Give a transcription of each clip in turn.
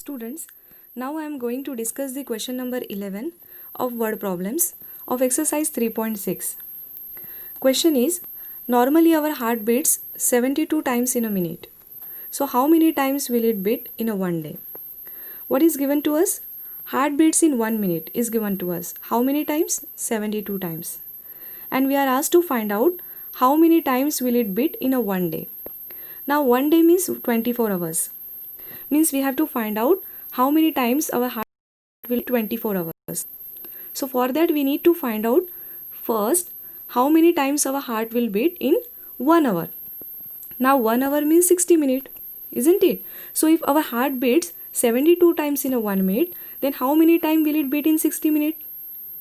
Students, now I am going to discuss the question number 11 of word problems of exercise 3.6. Question is, normally our heart beats 72 times in a minute. So how many times will it beat in a one day? What is given to us? Heart beats in 1 minute is given to us. How many times? 72 times. And we are asked to find out how many times will it beat in a one day. Now one day means 24 hours. Means we have to find out how many times our heart will 24 hours. So for that we need to find out first how many times our heart will beat in 1 hour. Now 1 hour means 60 minutes, isn't it? So if our heart beats 72 times in a 1 minute, then how many times will it beat in 60 minutes?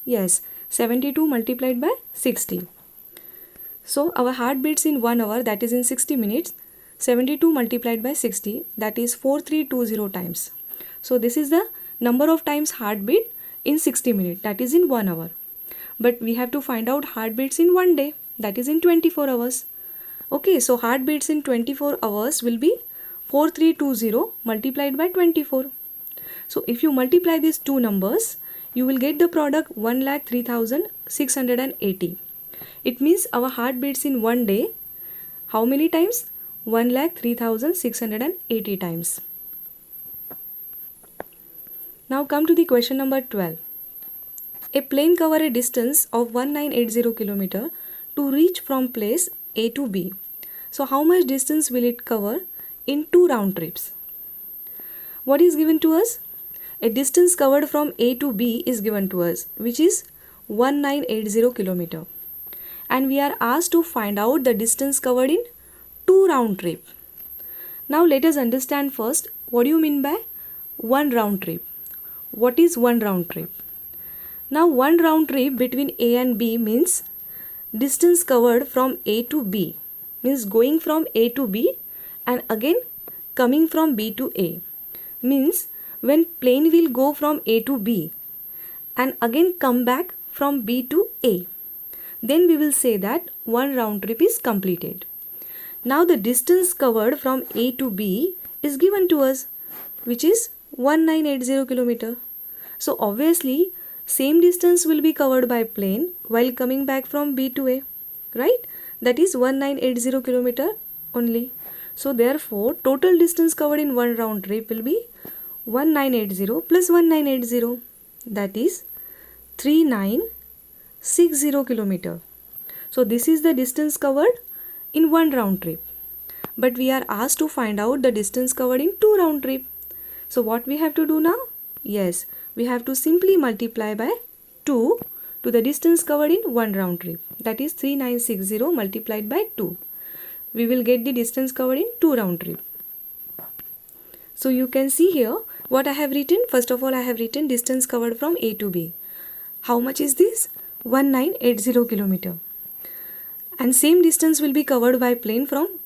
Yes, 72 multiplied by 60. So our heart beats in 1 hour, that is in 60 minutes. 72 multiplied by 60, that is 4320 times. So this is the number of times heartbeat in 60 minutes, that is in 1 hour. But we have to find out heartbeats in 1 day, that is in 24 hours. Okay, so heartbeats in 24 hours will be 4320 multiplied by 24. So if you multiply these two numbers, you will get the product 1,03,680. It means our heartbeats in 1 day, how many times? 1,03,680 times. Now come to the question number 12. A plane covers a distance of 1980 km to reach from place A to B. So how much distance will it cover in 2 round trips? What is given to us? A distance covered from A to B is given to us, which is 1980 km. And we are asked to find out the distance covered in 2 round trip. Now let us understand first what do you mean by 1 round trip. What is 1 round trip? Now 1 round trip between A and B means distance covered from A to B, means going from A to B and again coming from B to A. Means when plane will go from A to B and again come back from B to A, then we will say that 1 round trip is completed. Now the distance covered from A to B is given to us, which is 1980 km. So obviously same distance will be covered by plane while coming back from B to A, right? That is 1980 km only. So therefore total distance covered in 1 round trip will be 1980 plus 1980, that is 3960 km. So this is the distance covered in 1 round trip. But we are asked to find out the distance covered in 2 round trip. So what we have to do now? Yes, we have to simply multiply by 2 to the distance covered in 1 round trip. That is 3960 multiplied by 2. We will get the distance covered in 2 round trip. So you can see here what I have written. First of all, I have written distance covered from A to B. How much is this? 1980 km. And same distance will be covered by plane from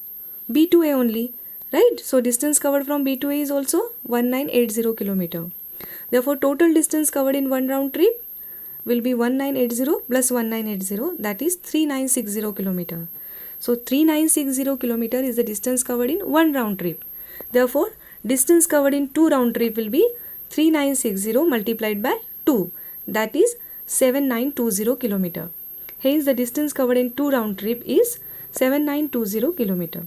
B to A only, right? So distance covered from B to A is also 1980 km. Therefore total distance covered in 1 round trip will be 1980 plus 1980, that is 3960 km. So 3960 km is the distance covered in 1 round trip. Therefore distance covered in 2 round trip will be 3960 multiplied by 2, that is 7920 km. Hence the distance covered in 2 round trip is 7920 km.